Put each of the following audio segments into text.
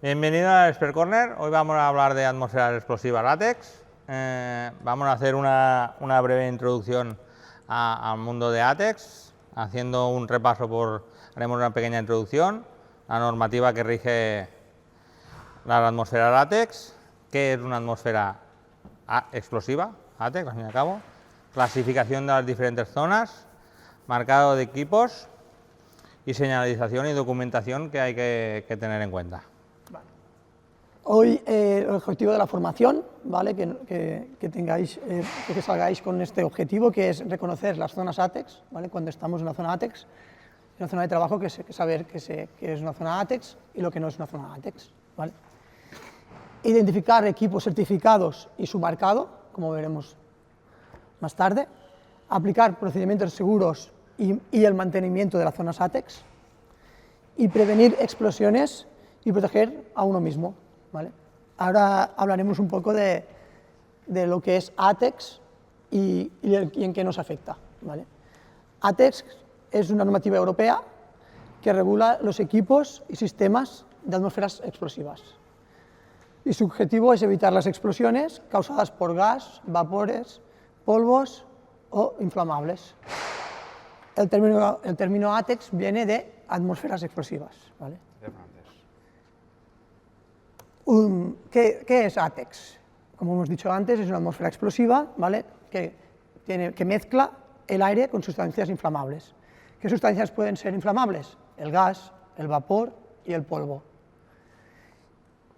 Bienvenido a Expert Corner. Hoy vamos a hablar de atmósferas explosivas látex. Vamos a hacer una breve introducción al mundo de ATEX, haciendo un repaso haremos una pequeña introducción, la normativa que rige la atmósfera látex, qué es una atmósfera explosiva, ATEX, al fin y al cabo, clasificación de las diferentes zonas, marcado de equipos y señalización y documentación que hay que tener en cuenta. Hoy el objetivo de la formación, ¿vale? que tengáis, que salgáis con este objetivo, que es reconocer las zonas ATEX, ¿vale? Cuando estamos en una zona ATEX, en una zona de trabajo, que saber qué es una zona ATEX y lo que no es una zona ATEX, ¿vale? Identificar equipos certificados y su marcado, como veremos más tarde, aplicar procedimientos seguros y el mantenimiento de las zonas ATEX, y prevenir explosiones y proteger a uno mismo. ¿Vale? Ahora hablaremos un poco de lo que es ATEX y en qué nos afecta. ¿Vale? ATEX es una normativa europea que regula los equipos y sistemas de atmósferas explosivas. Y su objetivo es evitar las explosiones causadas por gas, vapores, polvos o inflamables. El término ATEX viene de atmósferas explosivas. ¿Vale? ¿Qué es ATEX? Como hemos dicho antes, es una atmósfera explosiva, ¿vale? que mezcla el aire con sustancias inflamables. ¿Qué sustancias pueden ser inflamables? El gas, el vapor y el polvo.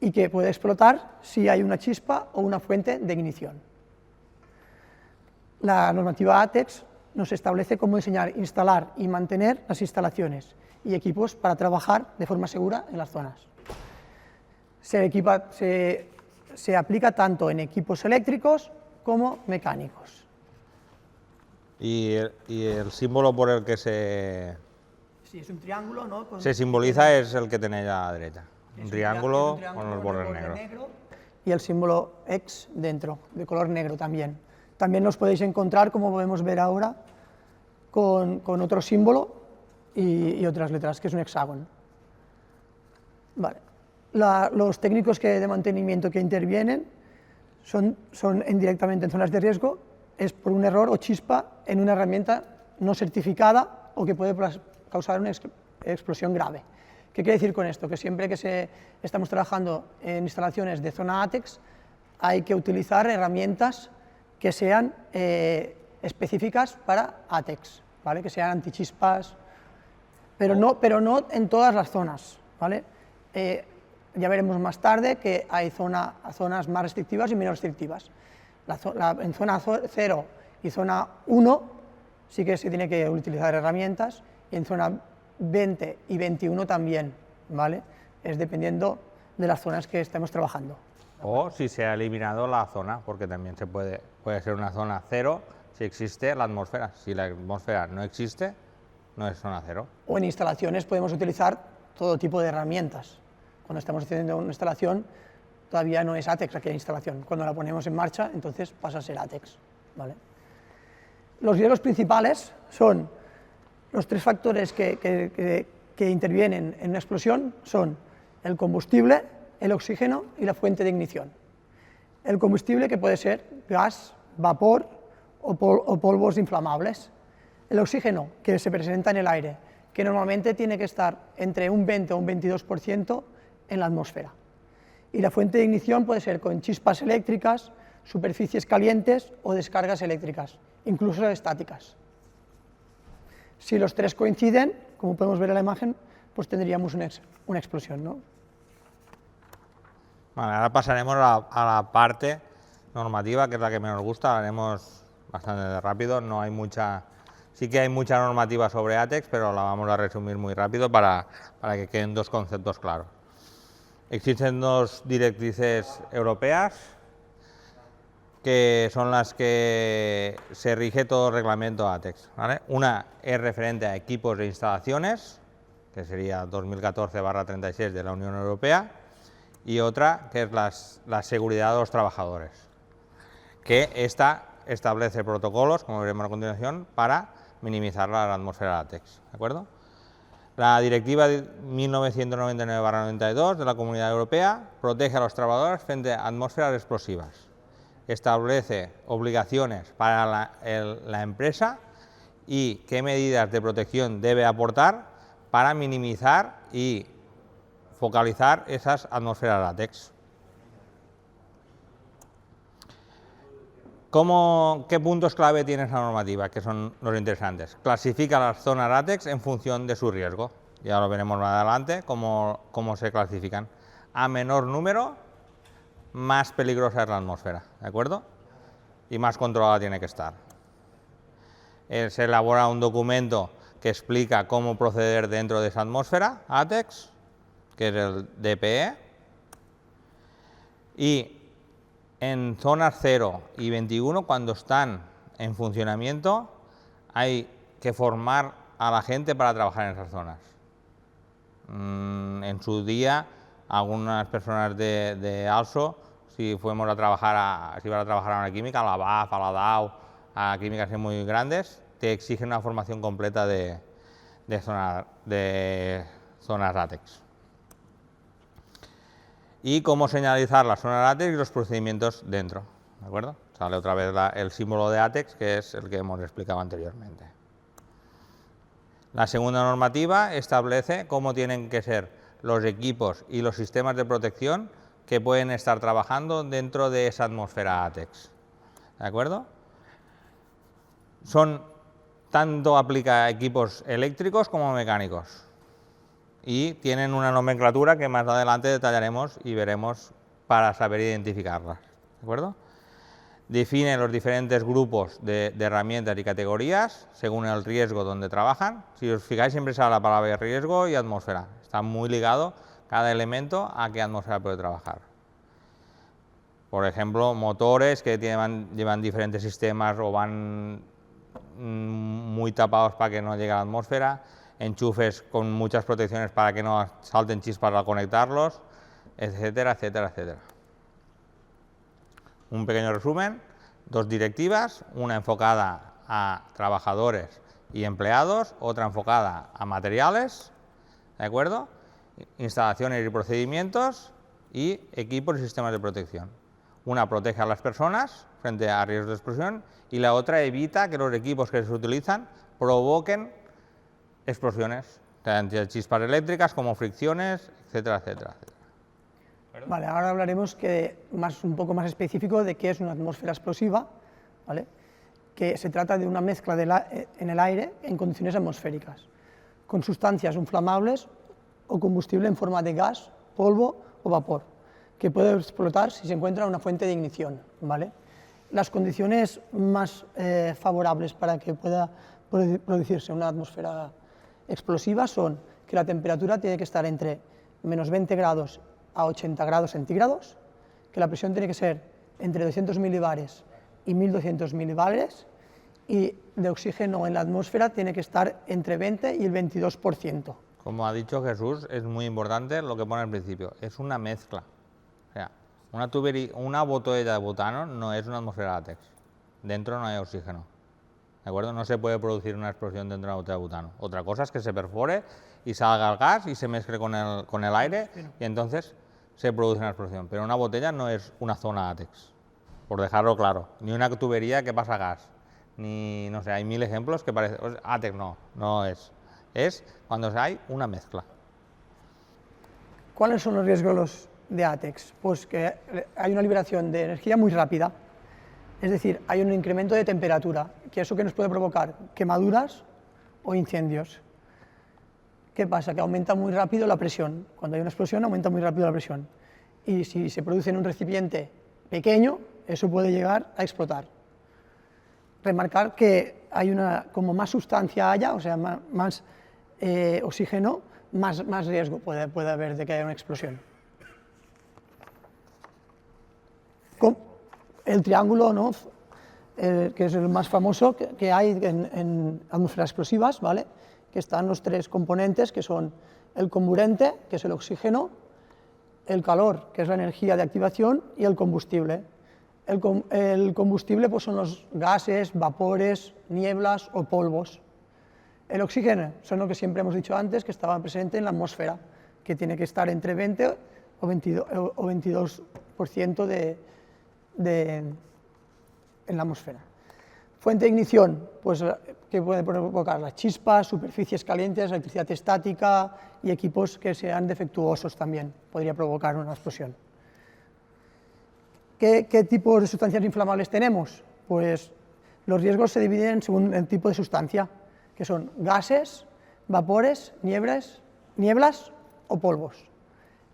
Y que puede explotar si hay una chispa o una fuente de ignición. La normativa ATEX nos establece cómo diseñar, instalar y mantener las instalaciones y equipos para trabajar de forma segura en las zonas. Se aplica tanto en equipos eléctricos como mecánicos. ¿Y el símbolo por el que Sí, es un triángulo, ¿no? se simboliza es el que tenéis a la derecha? Un triángulo con los bordes negros. Y el símbolo X dentro, de color negro también. También los podéis encontrar, como podemos ver ahora, con otro símbolo y otras letras, que es un hexágono. Vale. Los técnicos de mantenimiento que intervienen son indirectamente en zonas de riesgo, es por un error o chispa en una herramienta no certificada o que puede causar una explosión grave. ¿Qué quiere decir con esto? Que siempre que estamos trabajando en instalaciones de zona ATEX hay que utilizar herramientas que sean específicas para ATEX, ¿vale? Que sean antichispas, pero no en todas las zonas, ¿vale? Ya veremos más tarde que hay zonas más restrictivas y menos restrictivas. En zona 0 y zona 1 sí que se tiene que utilizar herramientas, y en zona 20 y 21 también, ¿vale? Es dependiendo de las zonas que estemos trabajando. O si se ha eliminado la zona, porque también puede ser una zona 0 si existe la atmósfera. Si la atmósfera no existe, no es zona 0. O en instalaciones podemos utilizar todo tipo de herramientas. Cuando estamos haciendo una instalación, todavía no es ATEX aquella instalación. Cuando la ponemos en marcha, entonces pasa a ser ATEX. ¿Vale? Los riesgos principales son los tres factores que intervienen en una explosión, son el combustible, el oxígeno y la fuente de ignición. El combustible, que puede ser gas, vapor o polvos inflamables. El oxígeno, que se presenta en el aire, que normalmente tiene que estar entre un 20 o un 22% en la atmósfera. Y la fuente de ignición puede ser con chispas eléctricas, superficies calientes o descargas eléctricas, incluso estáticas. Si los tres coinciden, como podemos ver en la imagen, pues tendríamos una explosión, ¿no? Vale, ahora pasaremos a la parte normativa, que es la que menos gusta, la haremos bastante rápido, no hay mucha... Sí que hay mucha normativa sobre ATEX, pero la vamos a resumir muy rápido para que queden dos conceptos claros. Existen dos directrices europeas, que son las que se rige todo el reglamento ATEX, ¿vale? Una es referente a equipos e instalaciones, que sería 2014/36 de la Unión Europea, y otra que es la seguridad de los trabajadores, que esta establece protocolos, como veremos a continuación, para minimizar la atmósfera látex, ¿de acuerdo? La Directiva 1999/92 de la Comunidad Europea protege a los trabajadores frente a atmósferas explosivas. Establece obligaciones para la empresa y qué medidas de protección debe aportar para minimizar y focalizar esas atmósferas látex. ¿Qué puntos clave tiene esa normativa? Que son los interesantes. Clasifica las zonas látex en función de su riesgo. Ya lo veremos más adelante, cómo se clasifican. A menor número, más peligrosa es la atmósfera, ¿de acuerdo? Y más controlada tiene que estar. Se elabora un documento que explica cómo proceder dentro de esa atmósfera, ATEX, que es el DPE. Y en zonas 0 y 21, cuando están en funcionamiento, hay que formar a la gente para trabajar en esas zonas. En su día, algunas personas de ALSO, si fuimos a trabajar si vas a trabajar a una química, a la BAF, a la DAO, a químicas muy grandes, te exigen una formación completa de zonas látex. Y cómo señalizar las zonas látex y los procedimientos dentro, ¿de acuerdo? Sale otra vez el símbolo de ATEX, que es el que hemos explicado anteriormente. La segunda normativa establece cómo tienen que ser los equipos y los sistemas de protección que pueden estar trabajando dentro de esa atmósfera ATEX, ¿de acuerdo? Tanto aplica a equipos eléctricos como mecánicos. Y tienen una nomenclatura que más adelante detallaremos y veremos para saber identificarlas, ¿de acuerdo? Define los diferentes grupos de herramientas y categorías según el riesgo donde trabajan. Si os fijáis, siempre sale la palabra riesgo y atmósfera. Está muy ligado cada elemento a qué atmósfera puede trabajar. Por ejemplo, motores que llevan diferentes sistemas o van muy tapados para que no llegue a la atmósfera, enchufes con muchas protecciones para que no salten chispas al conectarlos, etcétera, etcétera, etcétera. Un pequeño resumen, 2 directivas, una enfocada a trabajadores y empleados, otra enfocada a materiales, ¿de acuerdo? Instalaciones y procedimientos y equipos y sistemas de protección. Una protege a las personas frente a riesgos de explosión y la otra evita que los equipos que se utilizan provoquen explosiones, tanto chispas eléctricas como fricciones, etcétera, etcétera, etcétera. Vale, ahora hablaremos un poco más específico de qué es una atmósfera explosiva, ¿vale? Que se trata de una mezcla en el aire en condiciones atmosféricas, con sustancias inflamables o combustible en forma de gas, polvo o vapor, que puede explotar si se encuentra una fuente de ignición, ¿vale? Las condiciones más favorables para que pueda producirse una atmósfera explosiva son que la temperatura tiene que estar entre menos 20 grados a 80 grados centígrados, que la presión tiene que ser entre 200 milibares y 1200 milibares y de oxígeno en la atmósfera tiene que estar entre 20 y el 22%. Como ha dicho Jesús, es muy importante lo que pone al principio, es una mezcla. O sea, una botella de butano no es una atmósfera látex, dentro no hay oxígeno. ¿De acuerdo? No se puede producir una explosión dentro de una botella de butano. Otra cosa es que se perfore y salga el gas y se mezcle con el aire y entonces se produce una explosión. Pero una botella no es una zona ATEX, por dejarlo claro. Ni una tubería que pasa gas, ni, no sé, hay 1000 ejemplos que parece... ATEX no es. Es cuando hay una mezcla. ¿Cuáles son los riesgos de ATEX? Pues que hay una liberación de energía muy rápida. Es decir, hay un incremento de temperatura, que eso que nos puede provocar quemaduras o incendios. ¿Qué pasa? Que aumenta muy rápido la presión. Cuando hay una explosión aumenta muy rápido la presión. Y si se produce en un recipiente pequeño, eso puede llegar a explotar. Remarcar que como más sustancia haya, o sea, más oxígeno, más riesgo puede haber de que haya una explosión. El triángulo, ¿no? Que es el más famoso que hay en atmósferas explosivas, ¿vale? Que están los 3 componentes, que son el comburente, que es el oxígeno, el calor, que es la energía de activación, y el combustible. El combustible pues, son los gases, vapores, nieblas o polvos. El oxígeno son lo que siempre hemos dicho antes, que estaba presente en la atmósfera, que tiene que estar entre 20 o 22% en la atmósfera. Fuente de ignición, pues que puede provocar las chispas, superficies calientes, electricidad estática y equipos que sean defectuosos también, podría provocar una explosión. ¿Qué tipos de sustancias inflamables tenemos? Pues los riesgos se dividen según el tipo de sustancia, que son gases, vapores, nieblas o polvos.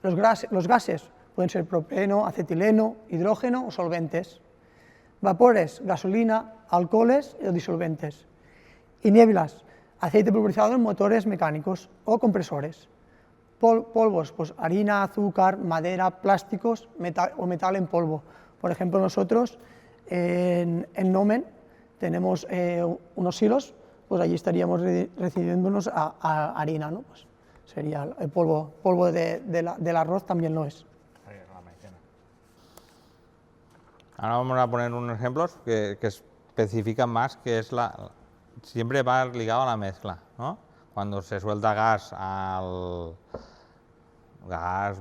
Los gases pueden ser propeno, acetileno, hidrógeno o solventes. Vapores, gasolina, alcoholes o disolventes. Y nieblas, aceite pulverizado en motores mecánicos o compresores. Polvos, pues harina, azúcar, madera, plásticos o metal en polvo. Por ejemplo, nosotros en Nomen tenemos unos silos, pues allí estaríamos recibiéndonos a harina, ¿no? Pues sería el polvo del arroz también lo es. Ahora vamos a poner unos ejemplos que especifican más que es siempre va ligado a la mezcla, ¿no? Cuando se suelta gas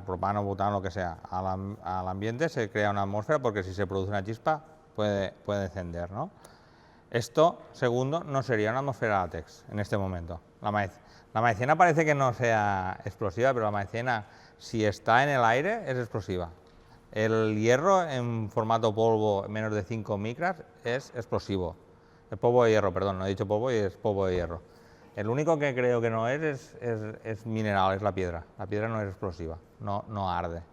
propano, butano, lo que sea, al ambiente se crea una atmósfera porque si se produce una chispa puede encender, ¿no? Esto, segundo, no sería una atmósfera látex en este momento. La maicena parece que no sea explosiva, pero la maicena, si está en el aire, es explosiva. El hierro en formato polvo menos de 5 micras es explosivo. El polvo de hierro, perdón, no he dicho polvo y es polvo de hierro. El único que creo que no es mineral, es la piedra. La piedra no es explosiva, no arde.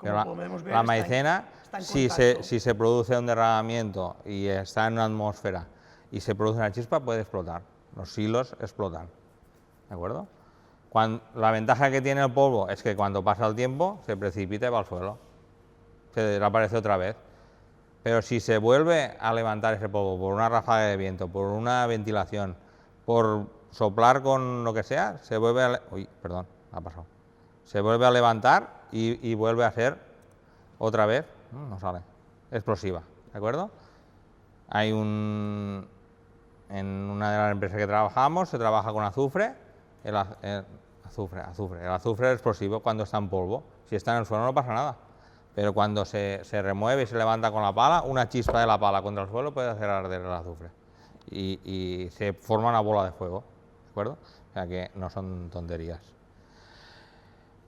Pero la maicena, si se produce un derramamiento y está en una atmósfera y se produce una chispa, puede explotar. Los silos explotan. ¿De acuerdo? La ventaja que tiene el polvo es que cuando pasa el tiempo se precipita y va al suelo. Se desaparece otra vez. Pero si se vuelve a levantar ese polvo por una ráfaga de viento, por una ventilación, por soplar con lo que sea, se vuelve a levantar y vuelve a ser otra vez, no sale, explosiva, ¿de acuerdo? En una de las empresas que trabajamos se trabaja con azufre. El azufre es explosivo cuando está en polvo. Si está en el suelo no pasa nada. Pero cuando se remueve y se levanta con la pala, una chispa de la pala contra el suelo puede hacer arder el azufre. Y se forma una bola de fuego, ¿de acuerdo? O sea que no son tonterías.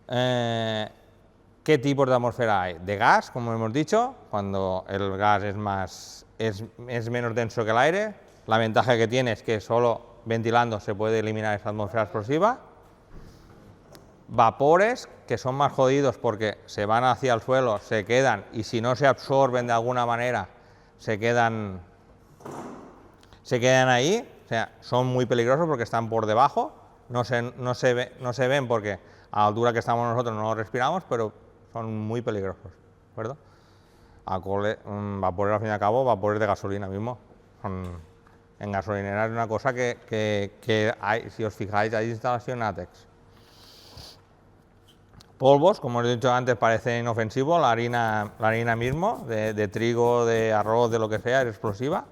¿Qué tipos de atmósfera hay? De gas, como hemos dicho, cuando el gas es menos denso que el aire. La ventaja que tiene es que solo ventilando se puede eliminar esa atmósfera explosiva. Vapores, que son más jodidos porque se van hacia el suelo, se quedan y si no se absorben de alguna manera, se quedan ahí, o sea, son muy peligrosos porque están por debajo, no se ven porque a la altura que estamos nosotros no los respiramos, pero son muy peligrosos, ¿de acuerdo? Vapores, al fin y al cabo, vapores de gasolina mismo. En gasolinera es una cosa que hay, si os fijáis, hay instalación ATEX. Polvos, como os he dicho antes, parece inofensivo, la harina mismo, de trigo, de arroz, de lo que sea, es explosiva.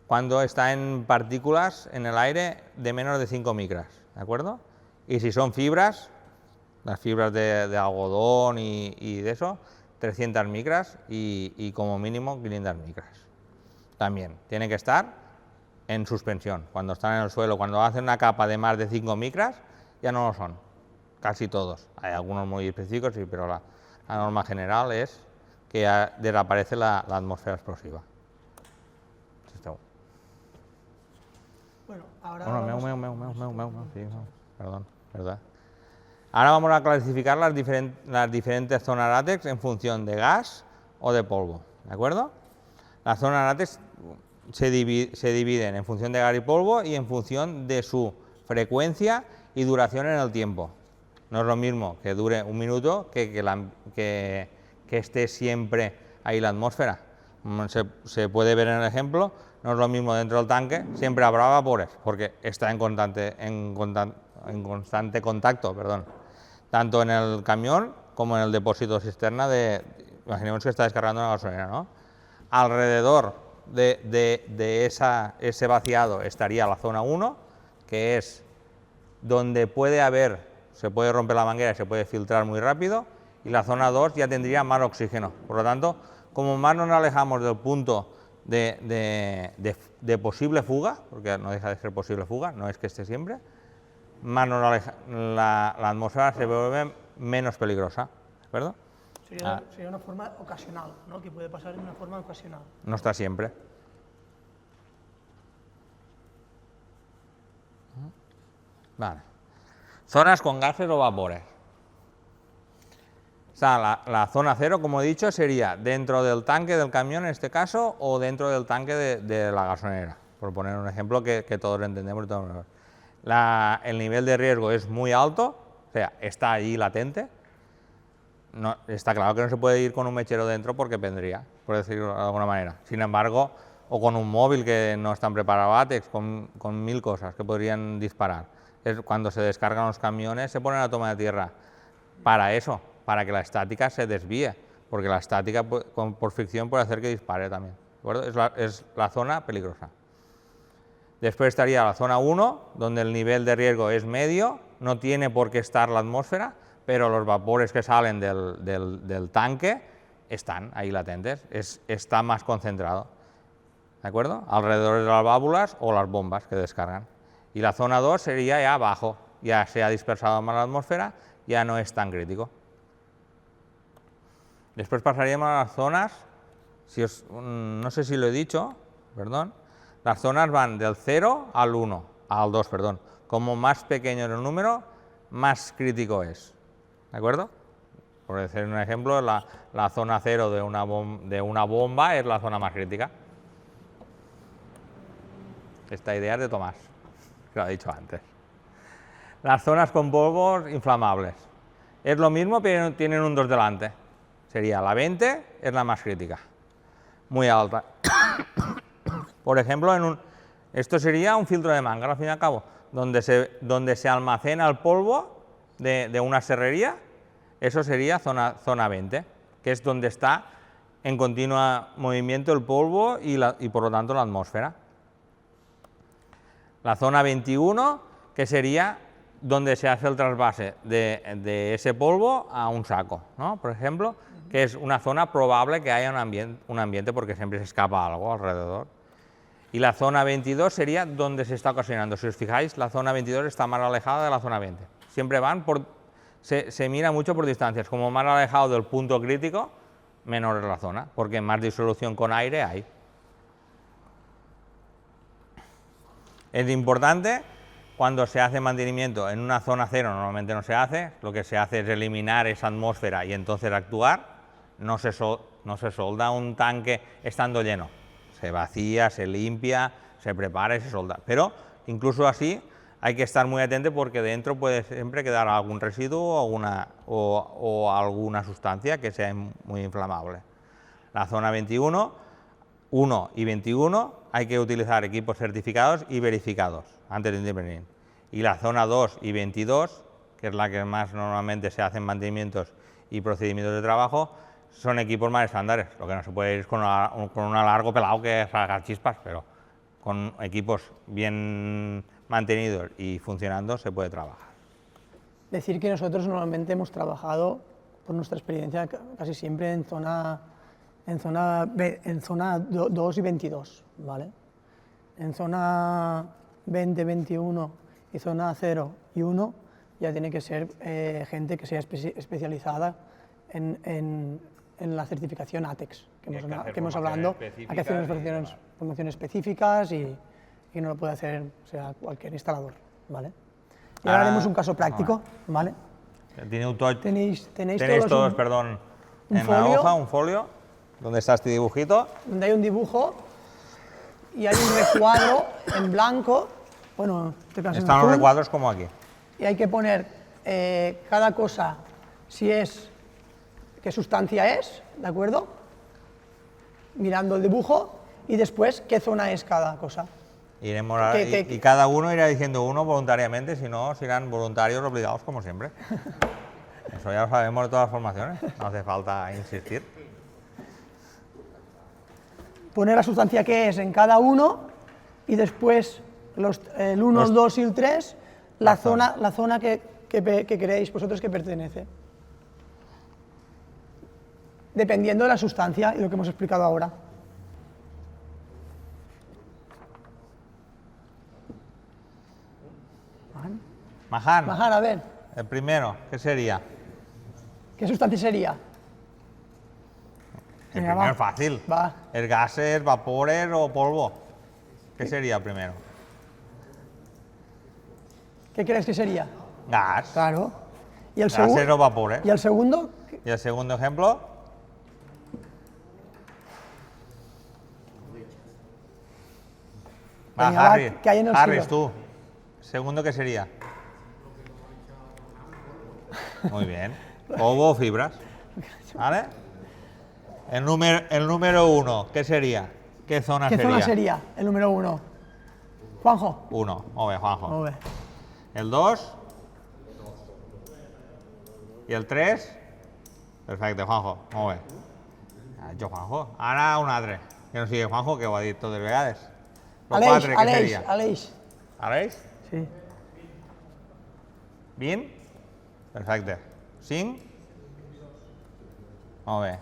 Cuando está en partículas en el aire de menos de 5 micras, ¿de acuerdo? Y si son fibras, las fibras de algodón y de eso, 300 micras y como mínimo 500 micras. También tiene que estar en suspensión. Cuando están en el suelo, cuando hacen una capa de más de 5 micras, ya no lo son. Casi todos. Hay algunos muy específicos, sí, pero la norma general es que desaparece la atmósfera explosiva. Bueno, ahora perdón, ¿verdad? Ahora vamos a clasificar las diferentes zonas látex en función de gas o de polvo, ¿de acuerdo? Las zonas látex se dividen en función de gas y polvo y en función de su frecuencia y duración en el tiempo. No es lo mismo que dure un minuto que esté siempre ahí la atmósfera. Se puede ver en el ejemplo, no es lo mismo dentro del tanque, siempre habrá vapores, porque está en constante contacto, tanto en el camión como en el depósito cisterna imaginemos que está descargando una gasolina, ¿no? Alrededor de ese vaciado estaría la zona 1, que es donde se puede romper la manguera y se puede filtrar muy rápido, y la zona 2 ya tendría más oxígeno. Por lo tanto, como más nos alejamos del punto de posible fuga, porque no deja de ser posible fuga, no es que esté siempre, más la atmósfera se vuelve menos peligrosa, ¿de acuerdo? Sería una forma ocasional, ¿no? Que puede pasar en una forma ocasional. No está siempre. Vale. Zonas con gases o vapores. O sea, la zona 0, como he dicho, sería dentro del tanque del camión, en este caso, o dentro del tanque de la gasolinera, por poner un ejemplo que todos entendemos. El nivel de riesgo es muy alto, o sea, está allí latente. No, está claro que no se puede ir con un mechero dentro porque vendría, por decirlo de alguna manera. Sin embargo, o con un móvil que no están preparados ATEX, con 1000 cosas que podrían disparar. Cuando se descargan los camiones se ponen a toma de tierra para eso, para que la estática se desvíe, porque la estática por fricción puede hacer que dispare también, ¿de acuerdo? Es la zona peligrosa. Después estaría la zona 1, donde el nivel de riesgo es medio, no tiene por qué estar la atmósfera, pero los vapores que salen del tanque están ahí latentes, está más concentrado, ¿de acuerdo? Alrededor de las válvulas o las bombas que descargan. Y la zona 2 sería ya abajo, ya se ha dispersado más la atmósfera, ya no es tan crítico. Después pasaríamos a las zonas, no sé si lo he dicho, perdón, las zonas van del 0 al 1, al 2, perdón. Como más pequeño es el número, más crítico es, ¿de acuerdo? Por decir un ejemplo, la zona 0 de una bomba es la zona más crítica. Esta idea es de Tomás, que lo ha dicho antes. Las zonas con polvos inflamables. Es lo mismo, pero tienen un 2 delante. Sería la 20, es la más crítica, muy alta. Por ejemplo, esto sería un filtro de manga, al fin y al cabo, donde se almacena el polvo de una serrería, eso sería zona 20, que es donde está en continuo movimiento el polvo y por lo tanto la atmósfera. La zona 21, que sería donde se hace el trasvase de ese polvo a un saco, ¿no? Por ejemplo, que es una zona probable que haya un ambiente porque siempre se escapa algo alrededor. Y la zona 22 sería donde se está ocasionando. Si os fijáis, la zona 22 está más alejada de la zona 20. Siempre se mira mucho por distancias. Como más alejado del punto crítico, menor es la zona, porque más disolución con aire hay. Es importante, cuando se hace mantenimiento en una zona 0, normalmente no se hace, lo que se hace es eliminar esa atmósfera y entonces actuar. No se solda un tanque estando lleno, se vacía, se limpia, se prepara y se solda. Pero incluso así hay que estar muy atento porque dentro puede siempre quedar algún residuo o alguna sustancia que sea muy inflamable. La zona 21, 1 y 21 hay que utilizar equipos certificados y verificados antes de intervenir. Y la zona 2 y 22, que es la que más normalmente se hacen mantenimientos y procedimientos de trabajo, son equipos más estándares. Lo que no se puede ir con un alargo pelado que salga chispas, pero con equipos bien mantenidos y funcionando se puede trabajar. Decir que nosotros normalmente hemos trabajado, por nuestra experiencia, casi siempre en zona 2 y 22, ¿vale? En zona 20, 21 y zona 0 y 1 ya tiene que ser gente que sea especializada en la certificación ATEX, que hemos hablado. Hay que hacer unas formaciones específicas y no lo puede hacer, o sea, cualquier instalador, ¿vale? Y ahora haremos un caso práctico, ¿vale? Tenéis todos perdón, en la hoja un folio donde está este dibujito. Donde hay un dibujo y hay un recuadro en blanco. Bueno, están los recuadros como aquí. Y hay que poner cada cosa, qué sustancia es, ¿de acuerdo? Mirando el dibujo y después qué zona es cada cosa. Iremos y cada uno irá diciendo uno voluntariamente, si no, serán voluntarios obligados como siempre. Eso ya lo sabemos de todas las formaciones, no hace falta insistir. Poner la sustancia que es en cada uno y después el 1, el 2 y el 3, la zona que creéis vosotros que pertenece. Dependiendo de la sustancia y lo que hemos explicado ahora. Mahan, A ver, el primero, ¿qué sería? ¿qué sustancia sería? El Venga, primero va. es fácil. Va. ¿Es gases, vapores o polvo? ¿Qué sería el primero? ¿Qué crees que sería? Gas. Claro. ¿Y el, Gases o vapores. ¿Y el segundo? ¿Y el segundo ejemplo? Va, Venga, va, Harry. que hay en el Harris, siglo. tú. ¿Segundo qué sería? Muy bien. Polvo o fibras. ¿Vale? El número 1, ¿qué sería? ¿Qué zona ¿Qué sería? zona sería el número 1? Juanjo. 1. Muy bien, Juanjo. Molt bé. El 2. ¿Y el 3? Perfecte, Juanjo. Molt bé. Jo, Juanjo. Ara un altre. Que no sigui Juanjo, que ho ha dit totes vegades. El 4, què seria? Aleix. Aleix? Sí. 20? Perfecte. 5? Molt bé.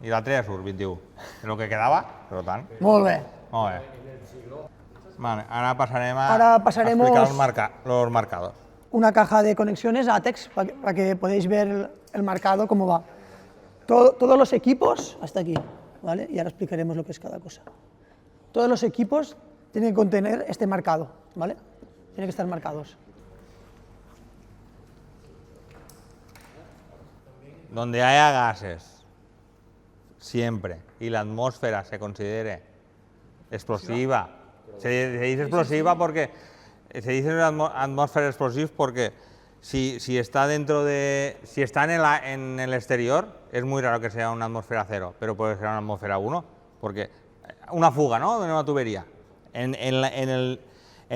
I l'altre ja surt, 21. És el que quedava, per tant. Molt bé. Molt bé. Vale, ahora pasaremos Ahora a pasaremos- explicar los marcados. Una caja de conexiones ATEX para que podáis ver el marcado cómo va. Todos los equipos, hasta aquí, ¿vale? Y ahora explicaremos lo que es cada cosa. Todos los equipos tienen que contener este marcado, ¿vale? Tienen que estar marcados. Donde haya gases, siempre, y la atmósfera se considere explosiva. Se dice explosiva porque se dice atmósfera explosiva porque si está dentro de, si está en el exterior, es muy raro que sea una atmósfera 0, pero puede ser una atmósfera 1, porque una fuga, ¿no? De una tubería. En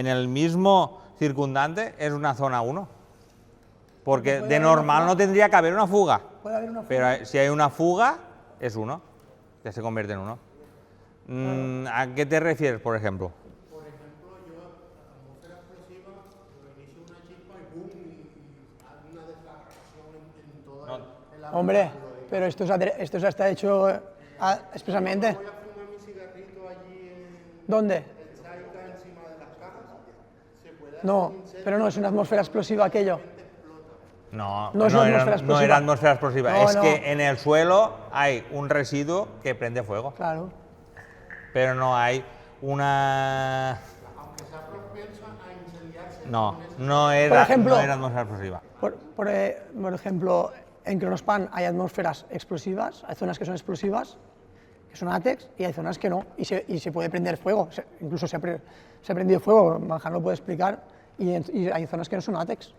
el mismo circundante es una zona 1, porque de normal no tendría que haber una fuga. Puede haber una fuga. Pero si hay una fuga, es 1, ya se convierte en 1. ¿A qué te refieres, por ejemplo? Por ejemplo, yo, atmósfera explosiva, inicio una chispa y boom, y hay una deflagración en toda el Hombre, pero esto ya está hecho expresamente. Voy a fumar mi cigarrito allí ¿Dónde? en Chaika, encima de las cajas. Se puede No, pero no es una atmósfera explosiva aquello. No, No es una atmósfera explosiva. no era atmósfera explosiva. No, es no. que en el suelo hay un residuo que prende fuego, Claro. pero no hay una... aunque sea propensa a incendiarse. No era ejemplo- atmósfera explosiva. Por ejemplo, en Kronospan hay atmósferas explosivas, hay zonas que son explosivas, que son ATEX, y hay zonas que no, y se puede prender fuego, incluso se ha prendido fuego, Manjar lo puede explicar, y hay zonas que no son ATEX.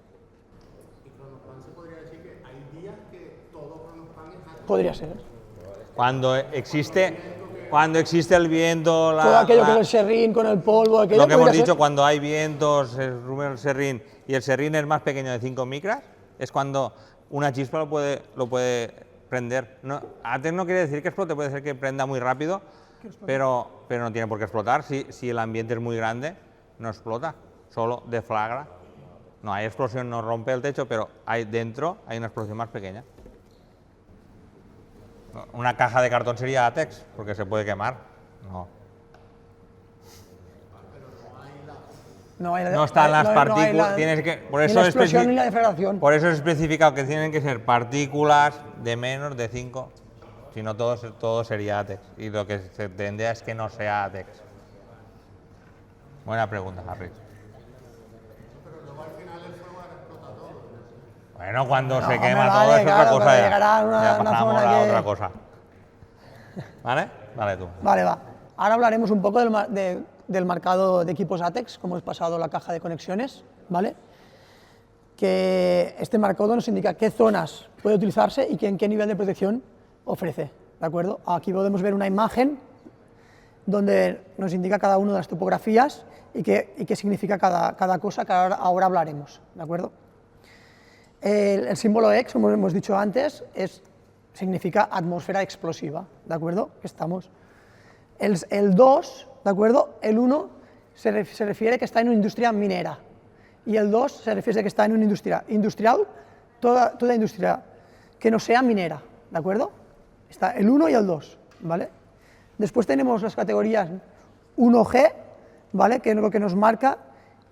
Y Kronospan se podría decir que hay días que todo Kronospan es alto. Podría ser. Cuando existe el viento, Todo aquello que es el serrín con el polvo, aquello lo que hemos podría ser- dicho, cuando hay vientos, el serrín, y el serrín es más pequeño de 5 micras, es cuando una chispa lo puede prender. No, ATEX no quiere decir que explote, puede ser que prenda muy rápido, pero no tiene por qué explotar. Si el ambiente es muy grande, no explota, solo deflagra. No hay explosión, no rompe el techo, pero dentro hay una explosión más pequeña. Una caja de cartón sería ATEX, porque se puede quemar. No. No están las partículas, tienes que, por ni eso la es explosión ni la deflagración. por eso es especificado que tienen que ser partículas de menos de 5, si no todo sería ATEX, y lo que se tendría es que no sea ATEX. Buena pregunta, Harry. Bueno, cuando se quema hombre, todo vale, es otra claro, cosa pero ya. llegará Ya una pasamos zona a que- otra cosa. ¿Vale? Vale tú. Vale, va. Ahora hablaremos un poco del marcado de equipos ATEX, como hemos pasado la caja de conexiones, ¿vale? Que este marcado nos indica qué zonas puede utilizarse y en qué nivel de protección ofrece, ¿de acuerdo? Aquí podemos ver una imagen donde nos indica cada una de las topografías y qué significa cada cosa que ahora hablaremos, ¿de acuerdo? El símbolo X, como hemos dicho antes, significa atmósfera explosiva, ¿de acuerdo? Estamos. El 2, ¿de acuerdo? El 1 se refiere que está en una industria minera. Y el 2 se refiere a que está en una industria industrial, toda industria que no sea minera, ¿de acuerdo? Está el 1 y el 2, ¿vale? Después tenemos las categorías 1G, ¿vale? Que lo que nos marca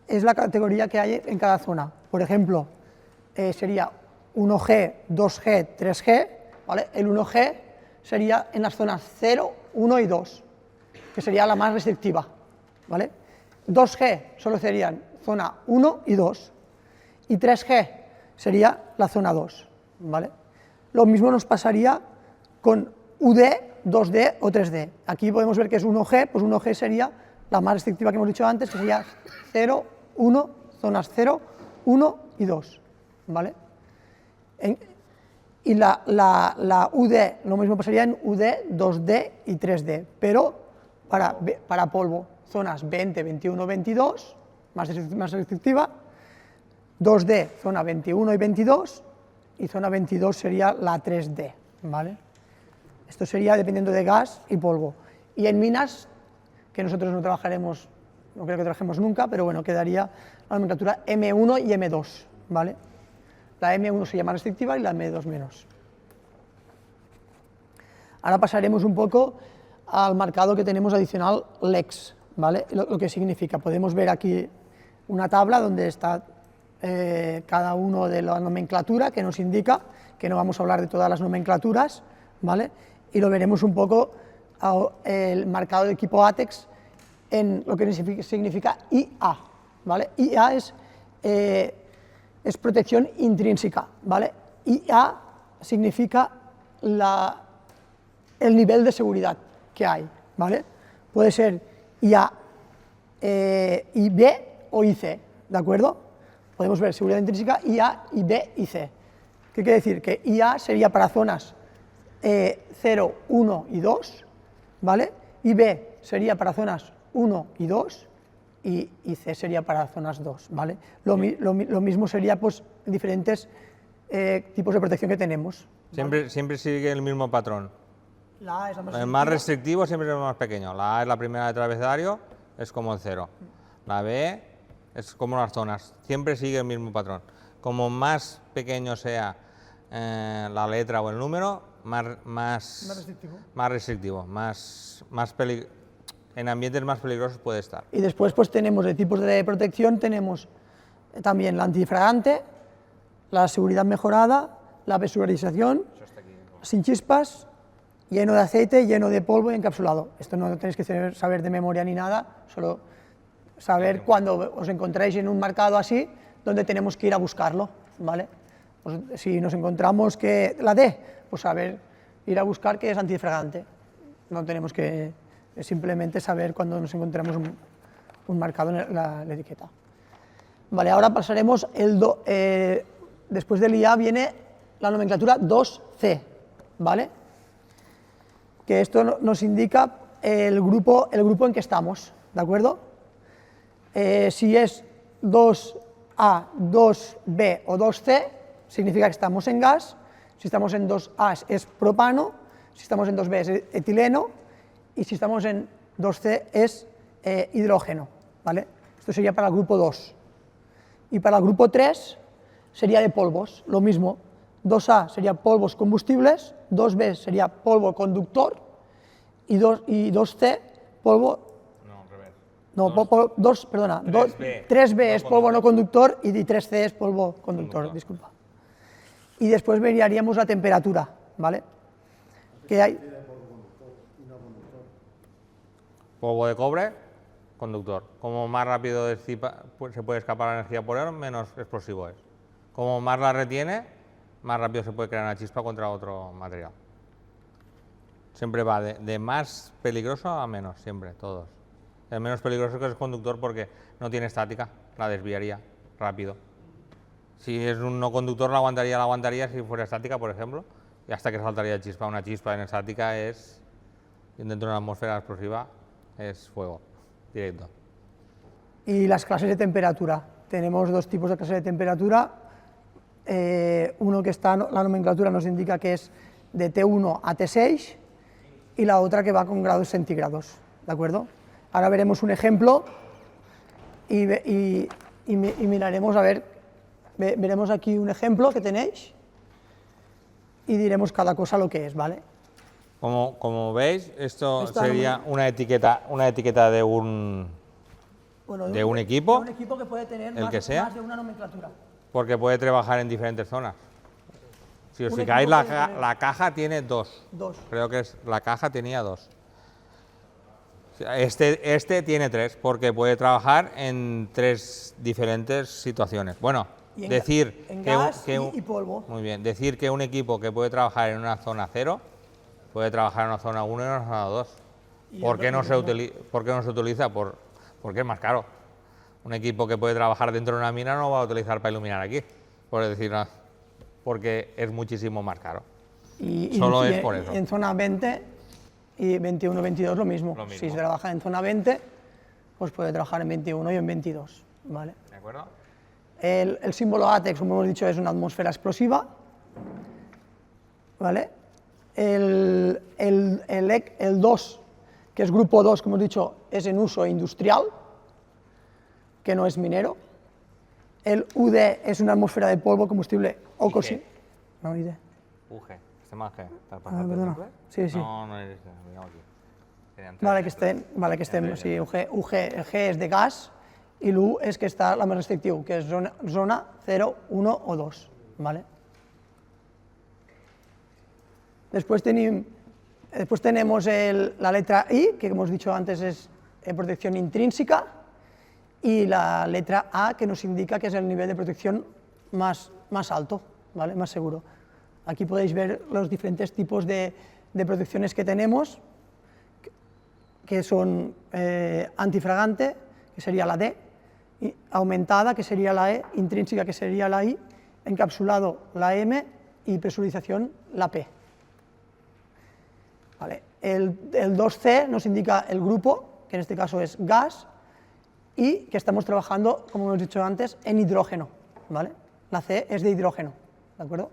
es la categoría que hay en cada zona. Por ejemplo, sería 1G, 2G, 3G, ¿vale? El 1G sería en las zonas 0, 1 y 2, que sería la más restrictiva, ¿vale? 2G solo serían zona 1 y 2, y 3G sería la zona 2, ¿vale? Lo mismo nos pasaría con UD, 2D o 3D. Aquí podemos ver que es 1G, pues 1G sería la más restrictiva que hemos dicho antes, que sería 0, 1, zonas 0, 1 y 2, ¿vale? Y la UD, lo mismo pasaría en UD, 2D y 3D, pero para polvo, zonas 20, 21, 22, más restrictiva, 2D, zona 21 y 22, y zona 22 sería la 3D, ¿vale? Esto sería dependiendo de gas y polvo. Y en minas, que nosotros no trabajaremos, no creo que trabajemos nunca, pero bueno, quedaría la nomenclatura M1 y M2, ¿vale? La M1 sería más restrictiva y la M2 menos. Ahora pasaremos un poco al marcado que tenemos adicional LEX, ¿vale? Lo que significa. Podemos ver aquí una tabla donde está cada uno de la nomenclatura que nos indica, que no vamos a hablar de todas las nomenclaturas, ¿vale? Y lo veremos un poco el marcado de equipo ATEX en lo que significa IA, ¿vale? IA es protección intrínseca, ¿vale? IA significa el nivel de seguridad que hay, ¿vale? Puede ser IA, IB o IC, ¿de acuerdo? Podemos ver seguridad intrínseca, IA, IB y C. ¿Qué quiere decir? Que IA sería para zonas 0, 1 y 2, ¿vale? IB sería para zonas 1 y 2 y C sería para zonas 2, ¿vale? Lo mismo sería pues diferentes tipos de protección que tenemos. Siempre sigue el mismo patrón. La A es la más El más restrictivo siempre es el más pequeño. La A es la primera letra del abecedario, es como el 0. La B es como las zonas, siempre sigue el mismo patrón. Como más pequeño sea la letra o el número, más restrictivo, en ambientes más peligrosos puede estar. Y después pues tenemos de tipos de protección, tenemos también la antifragante, la seguridad mejorada, la presurización, sin chispas, lleno de aceite, lleno de polvo y encapsulado. Esto no tenéis que saber de memoria ni nada, solo saber cuando os encontráis en un marcado así, dónde tenemos que ir a buscarlo, ¿vale? Pues si nos encontramos que la D, pues saber ir a buscar que es antifragante. No tenemos que simplemente saber cuando nos encontramos un marcado en la etiqueta. Vale, ahora pasaremos después del IA viene la nomenclatura 2C, ¿vale? Que esto nos indica el grupo en que estamos, ¿de acuerdo? Si es 2A, 2B o 2C, significa que estamos en gas. Si estamos en 2A es propano, si estamos en 2B es etileno y si estamos en 2C es hidrógeno, ¿vale? Esto sería para el grupo 2. Y para el grupo 3 sería de polvos, lo mismo. 2A sería polvos combustibles, 2B sería polvo conductor y 2C polvo... No, 3B es polvo no conductor y 3C es polvo conductor, disculpa. Y después miraríamos la temperatura, ¿vale? Que hay... Polvo de cobre, conductor. Como más rápido se puede escapar la energía por él, menos explosivo es. Como más la retiene, más rápido se puede crear una chispa contra otro material. Siempre va de más peligroso a menos, siempre, todos. El menos peligroso que es el conductor porque no tiene estática, la desviaría rápido. Si es un no conductor la aguantaría si fuera estática, por ejemplo, y hasta que saltaría chispa. Una chispa en estática es, dentro de una atmósfera explosiva, es fuego directo. Y las clases de temperatura. Tenemos dos tipos de clases de temperatura. Uno que está, la nomenclatura nos indica que es de T1 a T6 y la otra que va con grados centígrados, ¿de acuerdo? Ahora veremos un ejemplo y miraremos a ver, veremos aquí un ejemplo que tenéis y diremos cada cosa lo que es, ¿vale? Como veis, esto Esta sería una etiqueta de un Bueno, ¿De un equipo? De un equipo que puede tener ¿El que sea? más de una nomenclatura. porque puede trabajar en diferentes zonas. Si os Un fijáis, equipo puede tener la caja tiene dos. Dos. Creo que la caja tenía dos. Este tiene tres, porque puede trabajar en tres diferentes situaciones. Bueno, Y en decir en que, gas que y polvo. Muy bien, decir que un equipo que puede trabajar en una zona 0 puede trabajar en una zona 1 y en una zona 2. Y ¿Por el qué no otro se utiliza? Porque es más caro. Un equipo que puede trabajar dentro de una mina no va a utilizar para iluminar aquí, por decir nada, porque es muchísimo más caro. Solo es por eso. En zona 20 y 21, 22 lo mismo. Lo mismo. Si se trabaja en zona 20, pues puede trabajar en 21 y en 22, ¿vale? ¿De acuerdo? El símbolo ATEX, como hemos dicho, es una atmósfera explosiva, ¿vale? El 2, que es grupo 2, como hemos dicho, es en uso industrial, que no es minero. El UD es una atmósfera de polvo, combustible o IG. cocina. No, ID. UG, este más G. perdona. Sí, sí. No es digamos aquí. Serían tres Vale, que estén, sí, UG, el G es de gas y el U es que está la más restrictiva, que es zona 0, 1 o 2, ¿vale? Después tenemos la letra I, que como hemos dicho antes es protección intrínseca, y la letra A, que nos indica que es el nivel de protección más alto, ¿vale? Más seguro. Aquí podéis ver los diferentes tipos de protecciones que tenemos, que son antifragante, que sería la D, y aumentada, que sería la E, intrínseca, que sería la I, encapsulado la M y presurización la P. Vale. El 2C nos indica el grupo, que en este caso es gas, y que estamos trabajando, como hemos dicho antes, en hidrógeno, ¿vale? La C es de hidrógeno, ¿de acuerdo?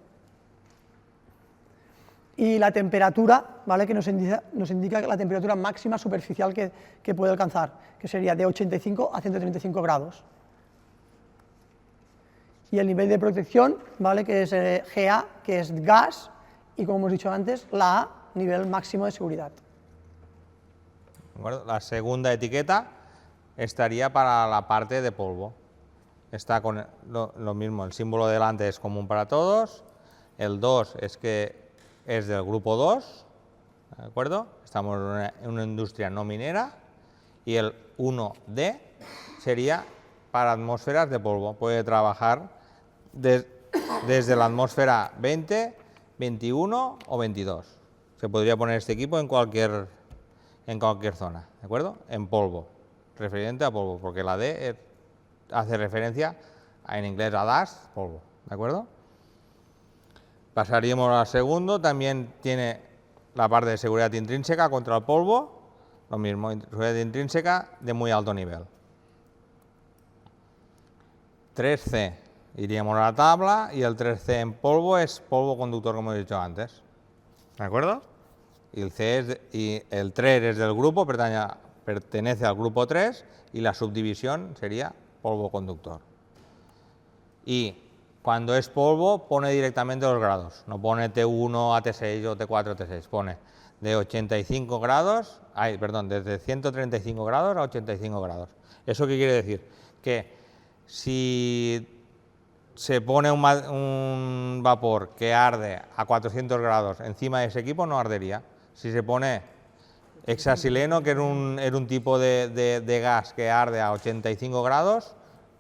Y la temperatura, ¿vale? Que nos indica la temperatura máxima superficial que puede alcanzar, que sería de 85 a 135 grados. Y el nivel de protección, ¿vale? Que es GA, que es gas, y como hemos dicho antes, la A, nivel máximo de seguridad. ¿De acuerdo? La segunda etiqueta estaría para la parte de polvo. Está con lo mismo, el símbolo delante es común para todos. El 2 es que es del grupo 2, ¿de acuerdo? Estamos en una industria no minera. Y el 1D sería para atmósferas de polvo. Puede trabajar desde la atmósfera 20, 21 o 22. Se podría poner este equipo en cualquier zona, ¿de acuerdo? En polvo, referente a polvo, porque la D hace referencia en inglés a dust, polvo, ¿de acuerdo? Pasaríamos al segundo, también tiene la parte de seguridad intrínseca contra el polvo, lo mismo, seguridad intrínseca de muy alto nivel. 3C, iríamos a la tabla, y el 3C en polvo es polvo conductor, como he dicho antes, ¿de acuerdo? Y el 3 es del grupo, pertenece al grupo 3, y la subdivisión sería polvo conductor. Y cuando es polvo pone directamente los grados, no pone T1 a T6 o T4 a T6, pone de 85 grados, desde 135 grados a 85 grados. ¿Eso qué quiere decir? Que si se pone un vapor que arde a 400 grados encima de ese equipo, no ardería. Si se pone hexasileno, que era un tipo de gas que arde a 85 grados,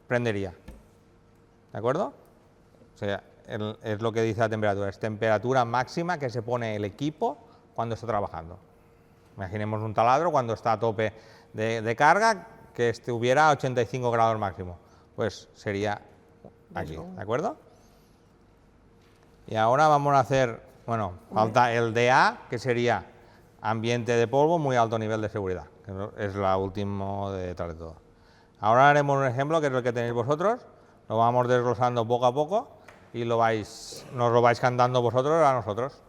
prendería. ¿De acuerdo? O sea, es lo que dice la temperatura, es temperatura máxima que se pone el equipo cuando está trabajando. Imaginemos un taladro cuando está a tope de carga, que estuviera a 85 grados máximo, pues sería aquí, ¿de acuerdo? Y ahora vamos a hacer, bueno, falta el DA, que sería ambiente de polvo, muy alto nivel de seguridad, que es la última detrás de todo. Ahora haremos un ejemplo, que es el que tenéis vosotros, lo vamos desglosando poco a poco y nos lo vais cantando vosotros a nosotros,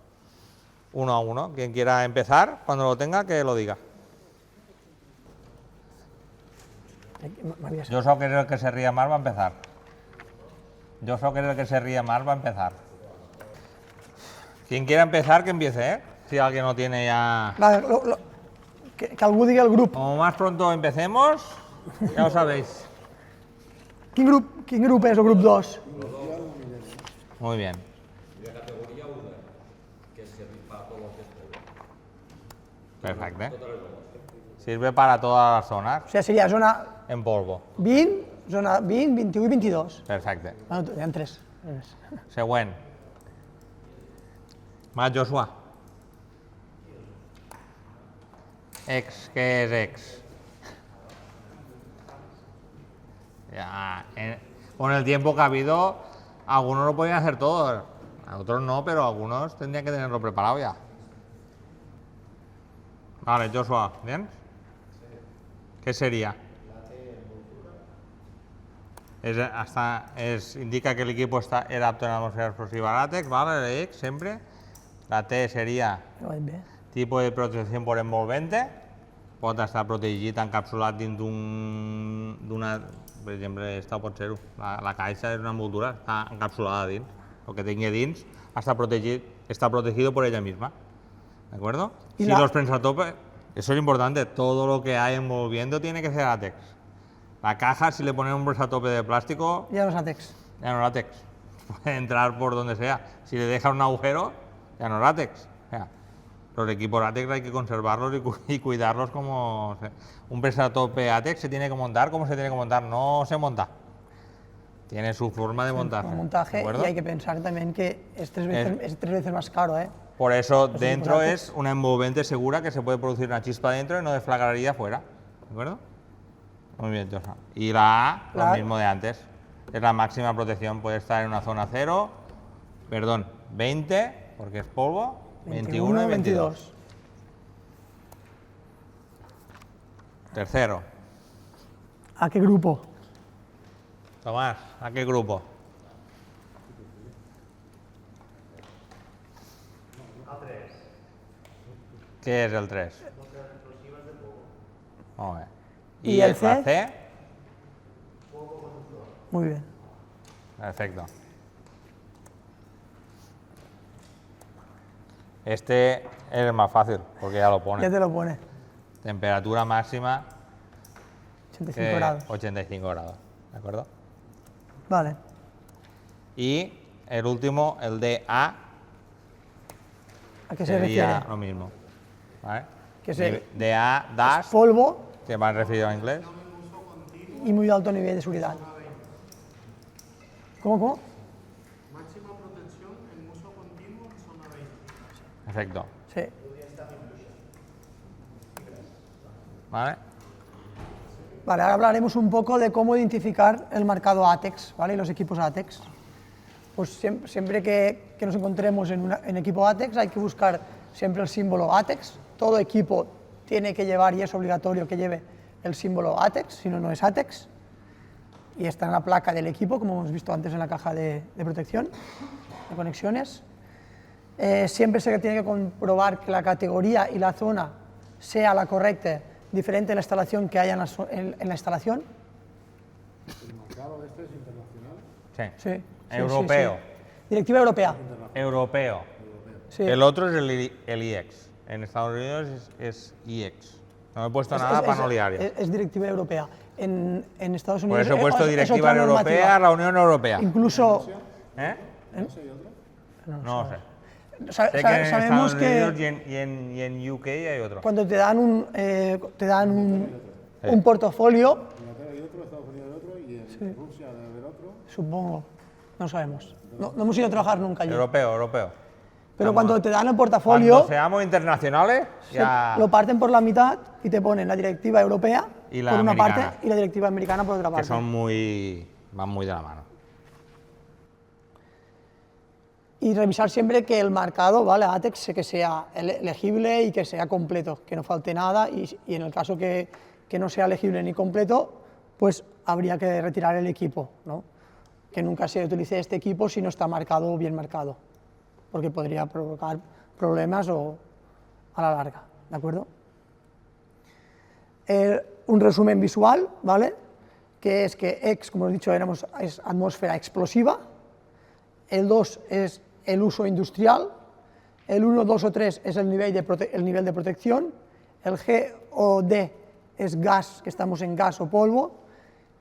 uno a uno. Quien quiera empezar, cuando lo tenga, que lo diga. Yo sé que es el que se ría más va a empezar. Yo sé que es el que se ría más va a empezar. Quien quiera empezar, que empiece, ¿eh? Si alguien no tiene ya... Vale, que algú digui el grup. Como más pronto empecemos, ya lo sabéis. Quin grup és el grup 2? Muy bien. Perfecte. Sirve para todas las zonas O sigui, seria zona en polvo. 20, zona 20, 21 i 22. Perfecte. Bueno, hi ha 3. Següent. Más Joshua. Ex, ¿qué es ex? Ya, con el tiempo que ha habido, algunos lo podían hacer todos, a otros no, pero algunos tendrían que tenerlo preparado ya. Vale, Joshua, ¿bien? ¿Qué sería? Indica que el equipo era apto en atmósfera explosiva látex, ¿vale? El X siempre. La T sería tipo de protecció per envolvente. Pot estar protegit, encapsulat dins d'una... Per exemple, esta pot ser-ho. La caixa és una envoltura, està encapsulada dins. El que tingui dins està protegido por ella misma. ¿De acuerdo? Si los prensatopes, eso es importante, todo lo que hay envolviendo tiene que ser látex. La caja, si le ponen un prensatope de plástico... Ya no es látex. Ya no es látex. Puede entrar por donde sea. Si le deja un agujero, ya no es látex. O sea, los equipos látex hay que conservarlos y cuidarlos como... Un prensatope látex se tiene que montar como se tiene que montar, no se monta. Tiene su forma de montaje. Montaje, y hay que pensar también que es tres veces más caro, ¿eh? Por eso dentro es una envolvente segura que se puede producir una chispa dentro y no desflagraría afuera. ¿De acuerdo? Muy bien, Joshua. Y la A, lo mismo de antes. Es la máxima protección, puede estar en una zona 0, perdón, 20, porque es polvo, 21 y 22. Tercero. ¿A qué grupo? Tomás, ¿a qué grupo? ¿Qué es el 3? Vamos a ver. ¿Y el C? La C. Muy bien. Perfecto. Este es el más fácil, porque ya lo pone. Ya te lo pone. Temperatura máxima 85 grados. 85 grados, ¿de acuerdo? Vale. Y el último, el de A, ¿A qué se sería refiere? lo mismo. ¿Vale? Que se- De A, DAS, Polvo que me han referido en inglés. y muy alto nivel de seguridad. ¿Cómo? Máxima protección en uso continuo en zona 20. Perfecto. Sí. ¿Vale? Vale, ahora hablaremos un poco de cómo identificar el marcado ATEX, ¿vale? Y los equipos ATEX. Pues siempre que nos encontremos en equipo ATEX hay que buscar siempre el símbolo ATEX. Todo equipo tiene que llevar, y es obligatorio que lleve el símbolo ATEX, si no, no es ATEX. Y está en la placa del equipo, como hemos visto antes en la caja de protección, de conexiones. Siempre se tiene que comprobar que la categoría y la zona sea la correcta, diferente de la instalación que haya en la instalación. ¿El marcado este es internacional? Sí. Sí. Europeo. Sí. Directiva europea. Europeo. Sí. El otro es el IEX. En Estados Unidos es IEX. No he puesto nada para no liar. Es directiva europea. En Estados Unidos Por eso he puesto es directiva otra normativa. europea, la Unión Europea. Incluso ¿Eh? No sé. sa- Sé sa- que en sabemos Estados Unidos y en UK hay otro. cuando te dan un portafolio, Inglaterra hay otro, Estados Unidos hay otro y en Rusia debe haber otro. supongo, no sabemos. No hemos ido a trabajar nunca allí. Europeo. Pero cuando te dan el Cuando portafolio, seamos internacionales, ya... lo parten por la mitad y te ponen la directiva europea Y la por una americana. parte y la directiva americana por otra que parte. van muy de la mano. Y revisar siempre que el marcado, ¿vale? ATEX, que sea legible y que sea completo, que no falte nada, y en el caso que no sea legible ni completo, pues habría que retirar el equipo, ¿no? Que nunca se utilice este equipo si no está marcado o bien marcado, porque podría provocar problemas o a la larga, ¿de acuerdo? Un resumen visual, ¿vale? que es que X, como he dicho, es atmósfera explosiva, el 2 es el uso industrial, el 1, 2 o 3 es el nivel de protección, el G o D es gas, que estamos en gas o polvo,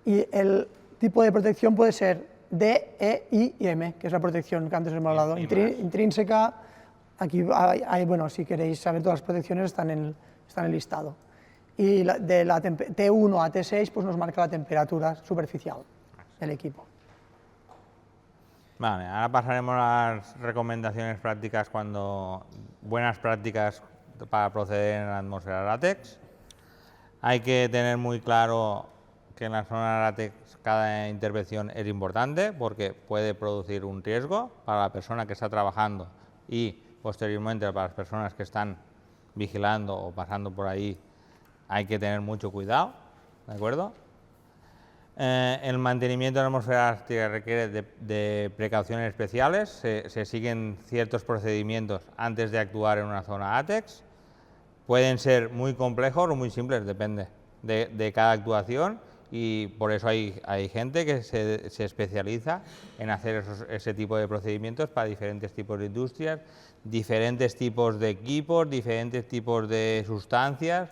y el tipo de protección puede ser D, E, I y M, que es la protección que antes hemos hablado, intrínseca. Aquí bueno, si queréis saber todas las protecciones están en el listado. Y de la T1 a T6 pues nos marca la temperatura superficial del equipo. Vale, ahora pasaremos a las recomendaciones prácticas buenas prácticas para proceder en la atmósfera látex. Hay que tener muy claro que en la zona látex cada intervención es importante porque puede producir un riesgo para la persona que está trabajando y posteriormente para las personas que están vigilando o pasando por ahí. Hay que tener mucho cuidado, ¿de acuerdo? El mantenimiento de la atmósfera láctea requiere de precauciones especiales. Se siguen ciertos procedimientos antes de actuar en una zona ATEX. Pueden ser muy complejos o muy simples, depende de cada actuación, y por eso hay gente que se especializa en hacer ese tipo de procedimientos para diferentes tipos de industrias, diferentes tipos de equipos, diferentes tipos de sustancias.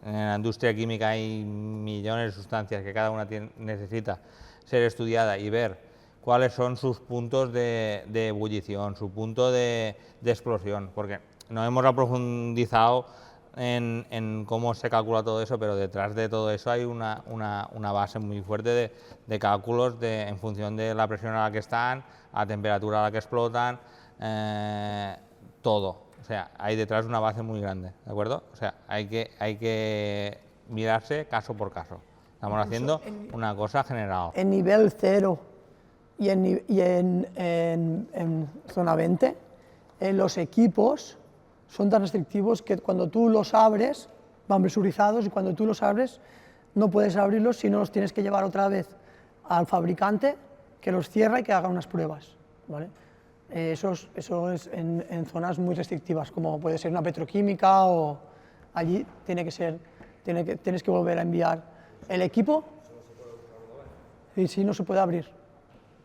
En la industria química hay millones de sustancias que cada una necesita ser estudiada y ver cuáles son sus puntos de ebullición, su punto de explosión, porque no hemos aprofundizado en cómo se calcula todo eso, pero detrás de todo eso hay una base muy fuerte de cálculos en función de la presión a la que están, a la temperatura a la que explotan, todo. O sea, hay detrás una base muy grande, ¿de acuerdo? O sea, hay que mirarse caso por caso. Estamos haciendo una cosa general. En nivel 0 y en zona 20, los equipos son tan restrictivos que cuando tú los abres, van presurizados, y cuando tú los abres no puedes abrirlos, sino los tienes que llevar otra vez al fabricante, que los cierra y que haga unas pruebas, ¿vale? Eso es en zonas muy restrictivas, como puede ser una petroquímica, o allí tienes que volver a enviar el equipo. Sí, no se puede abrir.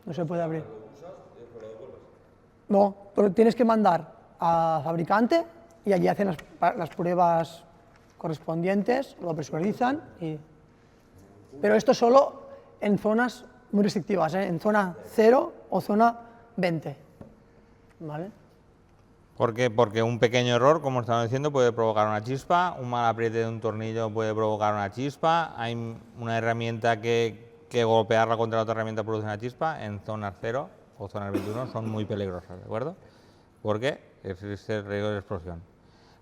No se puede abrir. No, pero tienes que mandar al fabricante y allí hacen las pruebas correspondientes, lo presurizan. Pero esto solo en zonas muy restrictivas, en zona 0 o zona 20. ¿Vale? ¿Por qué? Porque un pequeño error, como estamos diciendo, puede provocar una chispa, un mal apriete de un tornillo puede provocar una chispa, hay una herramienta que golpearla contra la otra herramienta produce una chispa. En zonas 0 o zonas 21 son muy peligrosas, ¿de acuerdo? Porque existe el riesgo de explosión.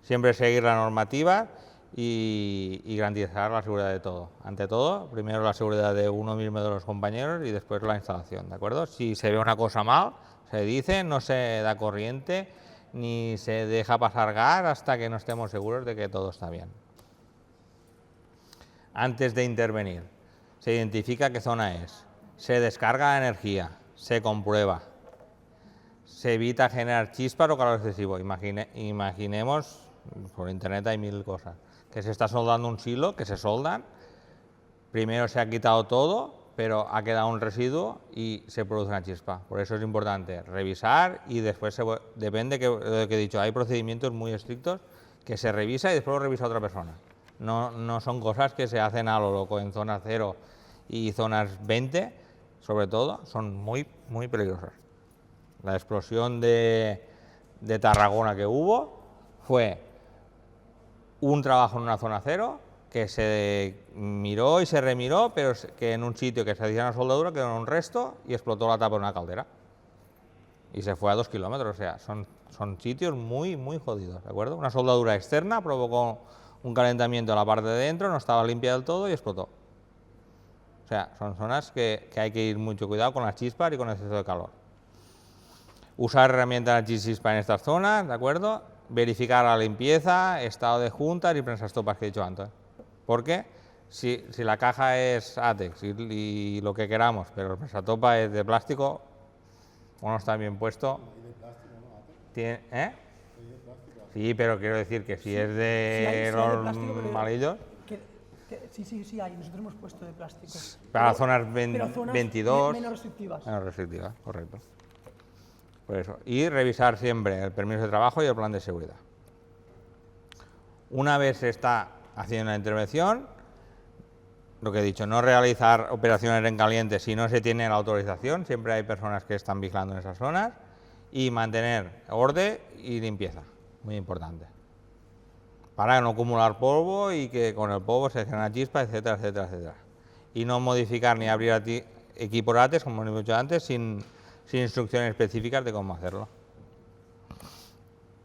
Siempre seguir la normativa y garantizar la seguridad de todo. Ante todo, primero la seguridad de uno mismo y de los compañeros y después la instalación, ¿de acuerdo? Si se ve una cosa mal, se dice, no se da corriente ni se deja pasar gas hasta que no estemos seguros de que todo está bien. Antes de intervenir, se identifica qué zona es, se descarga la energía, se comprueba, se evita generar chispas o calor excesivo. Imaginemos, por internet hay mil cosas, que se está soldando un silo, que se soldan, primero se ha quitado todo, pero ha quedado un residuo y se produce una chispa. Por eso es importante revisar y después depende de lo que he dicho. Hay procedimientos muy estrictos que se revisa y después lo revisa otra persona. No son cosas que se hacen a lo loco. En zonas 0 y zonas 20, sobre todo, son muy, muy peligrosas. La explosión de Tarragona que hubo fue un trabajo en una zona 0, que se miró y se remiró, pero que en un sitio que se hacía una soldadura quedó un resto y explotó la tapa de una caldera. Y se fue a 2 kilómetros, o sea, son sitios muy, muy jodidos, ¿de acuerdo? Una soldadura externa provocó un calentamiento en la parte de dentro, no estaba limpia del todo y explotó. O sea, son zonas que hay que ir mucho cuidado con las chispas y con el exceso de calor. Usar herramientas antichispa en estas zonas, ¿de acuerdo? Verificar la limpieza, estado de juntas y prensas topas que he dicho antes. Porque si la caja es ATEX y lo que queramos, pero el prensatopa es de plástico o no está bien puesto, Sí, pero quiero decir que si es de los malillos, Sí hay, nosotros hemos puesto de plástico. Para zonas Pero zonas 22. menos restrictivas. Menos restrictivas, correcto. Por eso. Y revisar siempre el permiso de trabajo y el plan de seguridad. Una vez se está haciendo la intervención, lo que he dicho, no realizar operaciones en caliente si no se tiene la autorización, siempre hay personas que están vigilando en esas zonas, y mantener orden y limpieza, muy importante, para no acumular polvo y que con el polvo se genera chispa, etcétera, etcétera, etcétera. Y no modificar ni abrir equipos ATEX, como hemos dicho antes, sin instrucciones específicas de cómo hacerlo.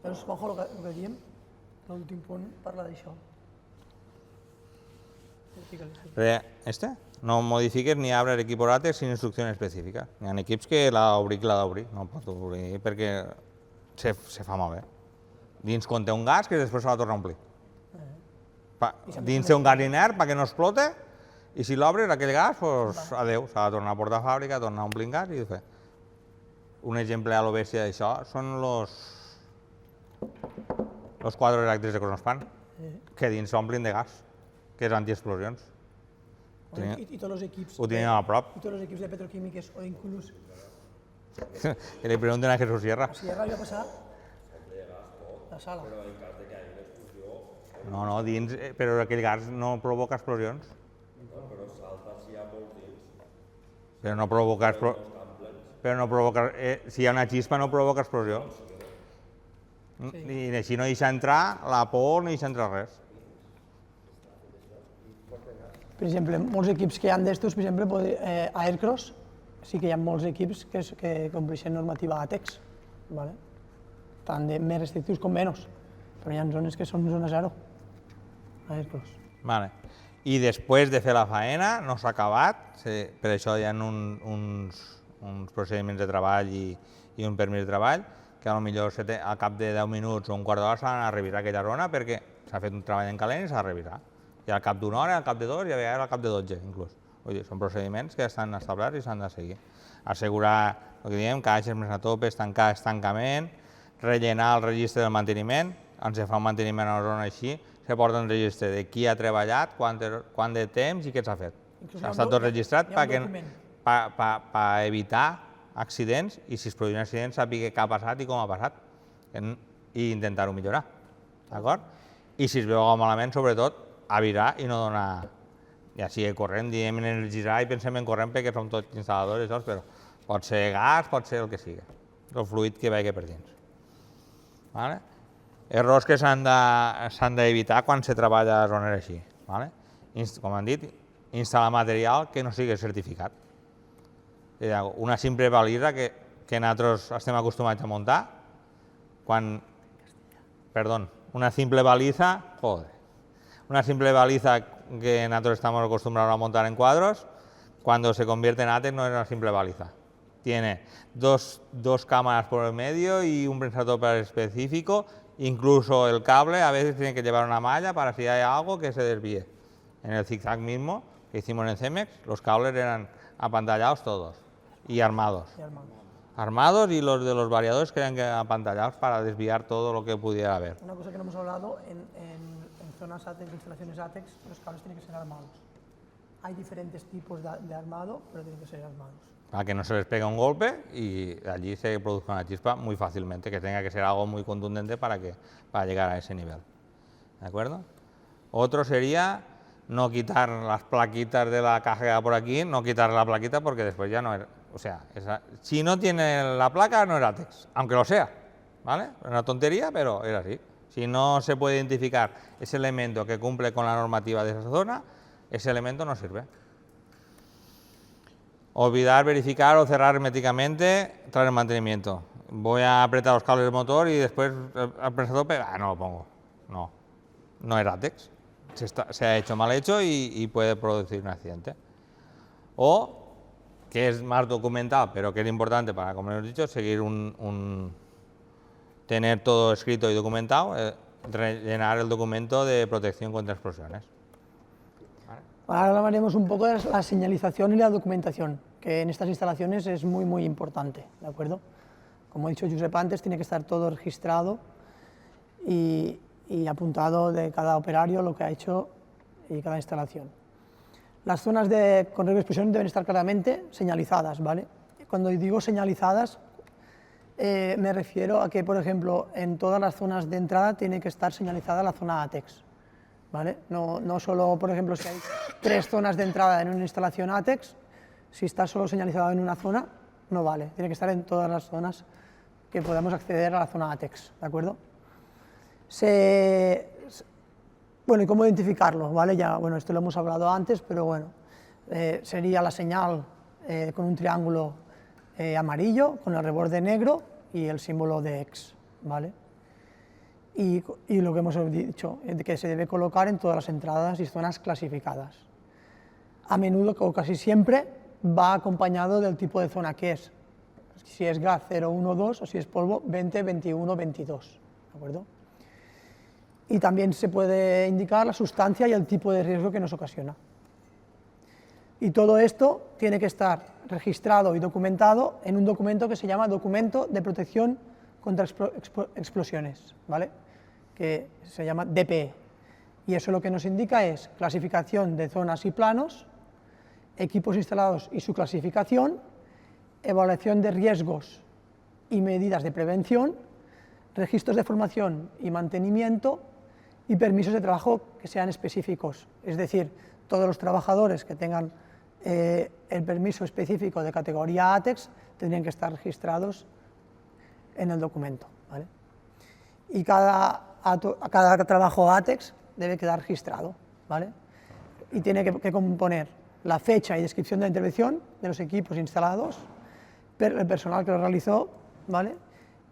Llavors, Juanjo, el que diem, l'últim punt parla d'això. No modifiques ni abres equipos ATEX sin instrucciones específicas. Hi ha equips que l'ha d'obrir, no pot obrir perquè se fa malbé. Dins conté un gas que després s'ha de tornar a omplir. Dins té un gas inert perquè no explote, i si l'obres aquell gas, pues, adeu, s'ha de tornar a portar a fàbrica, tornar a omplir gas i fer. Un exemple a lo bèstia d'això són los quadros elèctrics de Cronospan, que dins s'omplin de gas, que és antiexplosions. I tots els equips... Ho tenim a prop. I tots els equips de petroquímiques, o inclús... Que li pregunten a Jesús Sierra. A Sierra li va passar... La sala. No, dins, però aquell gas no provoca explosions. Però no provoca... si hi ha una xispa no provoca explosió. I així no deixa entrar la por, no deixa entrar res. Per exemple, molts equips que hi ha d'estos, per exemple, Aircross, sí que hi ha molts equips que compleixen normativa ATEX, tant de més restrictius com menys, però hi ha zones que són zona zero, Aircross. I després de fer la faena, no s'ha acabat, per això hi ha uns procediments de treball i un permís de treball, que potser al cap de 10 minuts o un quart d'hora s'ha de revisar aquella zona perquè s'ha fet un treball en calent i s'ha de revisar. I al cap d'una hora, al cap de 2 i a vegades al cap de 12 inclús. Són procediments que estan establerts i s'han de seguir. Assegurar, el que diem, caixes més a topes, tancar estancament, rellenar el registre del manteniment, quan se fa un manteniment a una zona així, se porta un registre de qui ha treballat, quant de temps i què s'ha fet. Està tot registrat per evitar accidents i si es produeix un accident sàpiga què ha passat i com ha passat i intentar-ho millorar. D'acord? I si es veu malament, sobretot, avisar i no donar... Ja sigui corrent, diem energitzar i pensem en corrent perquè som tots instal·ladors, però pot ser gas, pot ser el que sigui, el fluid que vagi per dins. Errors que s'han d'evitar quan se treballa a zones així. Com han dit, instal·lar material que no sigui certificat. Una simple balisa que nosaltres estem acostumats a muntar, una simple baliza, una simple baliza que nosotros estamos acostumbrados a montar en cuadros, cuando se convierte en ATEX no es una simple baliza. Tiene dos cámaras por el medio y un prensatóper específico, incluso el cable a veces tiene que llevar una malla para si hay algo que se desvíe. En el zigzag mismo que hicimos en Cemex, los cables eran apantallados todos y armados. Armados y los de los variadores que eran apantallados para desviar todo lo que pudiera haber. Una cosa que no hemos hablado, en zonas ATEX, instalaciones ATEX, los cables tienen que ser armados. Hay diferentes tipos de armado, pero tienen que ser armados. Para que no se les pegue un golpe y allí se produzca una chispa muy fácilmente, que tenga que ser algo muy contundente para llegar a ese nivel. ¿De acuerdo? Otro sería no quitar las plaquitas de la caja que va por aquí, no quitar la plaquita porque después ya no es... O sea, si no tiene la placa no es ATEX, aunque lo sea, ¿vale? Es una tontería, pero es así. Si no se puede identificar ese elemento que cumple con la normativa de esa zona, ese elemento no sirve. Olvidar verificar o cerrar herméticamente tras el mantenimiento. Voy a apretar los cables del motor y después al prensatóper, no lo pongo. No es ATEX. Se ha hecho mal hecho y puede producir un accidente. O, que es más documentado, pero que es importante para, como hemos dicho, seguir tener todo escrito y documentado, rellenar el documento de protección contra explosiones. Ahora hablaremos un poco de la señalización y la documentación, que en estas instalaciones es muy, muy importante, ¿de acuerdo? Como ha dicho Josep antes, tiene que estar todo registrado y apuntado de cada operario lo que ha hecho y cada instalación. Las zonas con riesgo de explosión deben estar claramente señalizadas, ¿vale? Cuando digo señalizadas, me refiero a que, por ejemplo, en todas las zonas de entrada tiene que estar señalizada la zona ATEX, ¿vale? No solo, por ejemplo, si hay 3 zonas de entrada en una instalación ATEX, si está solo señalizada en una zona, no vale, tiene que estar en todas las zonas que podamos acceder a la zona ATEX, ¿de acuerdo? Bueno, ¿y cómo identificarlo? ¿Vale? Ya, bueno, esto lo hemos hablado antes, pero bueno, sería la señal con un triángulo amarillo, con el reborde negro y el símbolo de X, ¿vale? Y lo que hemos dicho, que se debe colocar en todas las entradas y zonas clasificadas. A menudo, o casi siempre, va acompañado del tipo de zona que es, si es gas 0, 1, 2 o si es polvo 20, 21, 22, ¿de acuerdo? Y también se puede indicar la sustancia y el tipo de riesgo que nos ocasiona. Y todo esto tiene que estar registrado y documentado en un documento que se llama Documento de Protección contra Explosiones, ¿vale? Que se llama DPE. Y eso lo que nos indica es clasificación de zonas y planos, equipos instalados y su clasificación, evaluación de riesgos y medidas de prevención, registros de formación y mantenimiento y permisos de trabajo que sean específicos. Es decir, todos los trabajadores que tengan el permiso específico de categoría ATEX tendrían que estar registrados en el documento, ¿vale? Y cada trabajo ATEX debe quedar registrado, ¿vale? Y tiene que componer la fecha y descripción de la intervención de los equipos instalados, el personal que lo realizó, ¿vale?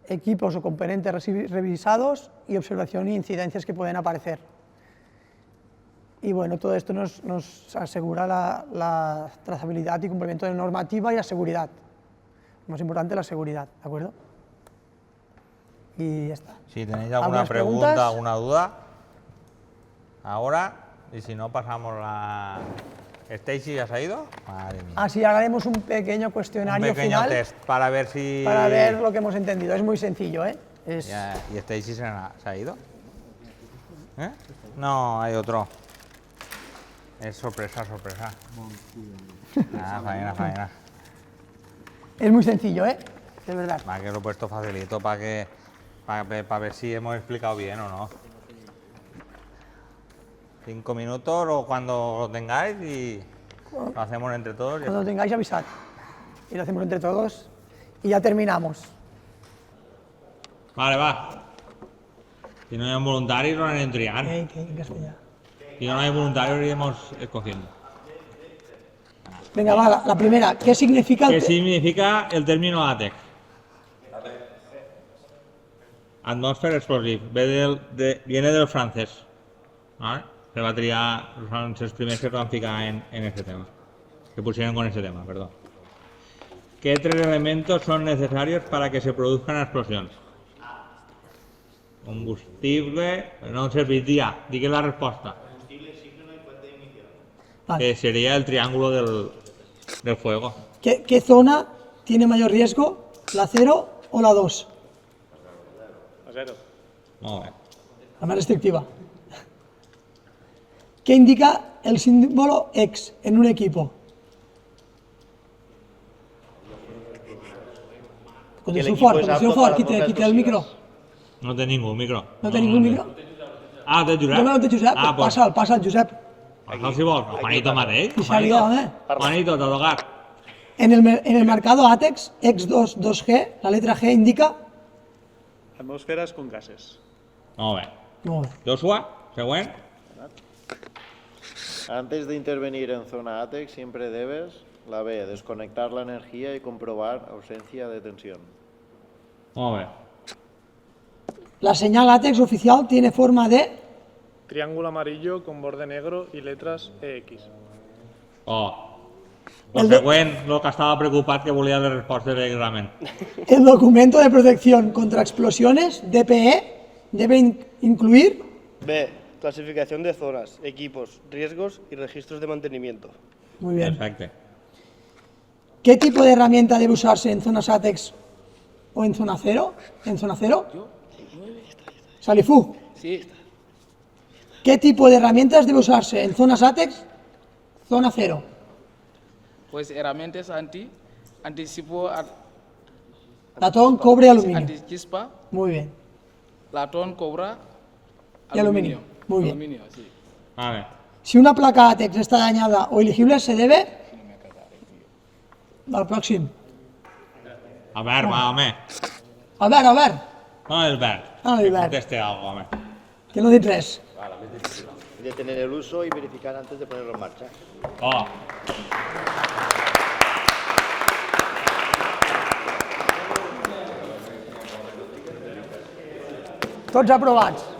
Equipos o componentes revisados y observación e incidencias que pueden aparecer. Y bueno, todo esto nos asegura la trazabilidad y cumplimiento de la normativa y la seguridad. Lo más importante, la seguridad, ¿de acuerdo? Y ya está. Si tenéis alguna pregunta, alguna duda, ahora, y si no, pasamos la... ¿Stacy ya se ha ido? Madre mía. Así haremos un pequeño cuestionario Un pequeño final test para ver si... para ver lo que hemos entendido. Es muy sencillo, ¿eh? Ya, ¿y Stacy se ha ido? ¿Eh? No, hay otro. Es sorpresa, sorpresa. Faena. Es muy sencillo, ¿eh? De verdad. Va, que lo he puesto facilito para ver si hemos explicado bien o no. 5 minutos o cuando lo tengáis y lo hacemos entre todos. Cuando lo tengáis, avisad. Y lo hacemos entre todos y ya terminamos. Vale, va. Si no hay voluntarios, no hay triar. Si no hay voluntarios, iremos escogiendo. Venga, va, la primera. ¿Qué significa ¿Qué significa el término ATEX? Atmosphere Explosive. Viene del francés. ¿Vale? Se va a triar, son los primeros que van a ficar en este tema. Que pusieron con ese tema, perdón. ¿Qué 3 elementos son necesarios para que se produzcan explosiones? Combustible, no serviría. Digue la respuesta. Vale. Que sería el triángulo del fuego. ¿Qué zona tiene mayor riesgo? ¿La 0 o la 2? La 0. Muy bien. La más restrictiva. ¿Qué indica el símbolo X en un equipo? Condició fort, quita el micro. No té ningú micro. No té ningún micro? Ah, té Josep? No té Josep, Ah, pues, passa'l, Josep. passa'l si vols. Juanito mateix. I s'ha liat, eh? Juanito, t'ha tocat. En el marcado ATEX, X2, 2G, la letra G indica... Atmósferas con gases. Molt bé. Molt bé. Joshua, següent. Antes de intervenir en zona ATEX, siempre debes, la B, desconectar la energía y comprobar ausencia de tensión. Molt bé. La señal ATEX oficial tiene forma de... Triángulo amarillo con borde negro y letras EX. Oh. El següent, el que estava preocupat que volia les respostes directament. El documento de protección contra explosiones, DPE, debe incluir... B. Clasificación de zonas, equipos, riesgos y registros de mantenimiento. Muy bien. Perfecte. ¿Qué tipo de herramienta debe usarse en zonas ATEX o en zona 0? ¿En zona 0? Salifú. Sí, está. ¿Qué tipo de herramientas debe usarse en zonas ATEX, zona 0? Pues herramientas anticipo, Latón, cobre, aluminio. antichispa, Muy bien. latón, cobre, Y aluminio. Muy bien. Aluminio, sí. Vale. Si una placa ATEX está dañada o elegible, se debe al próxim. Albert, va, home. Albert, No, Albert. Ah, Que Albert. conteste algo, home. que no he dit res. Detener el uso y verificar antes de ponerlo en marcha. Oh. Tots aprovats.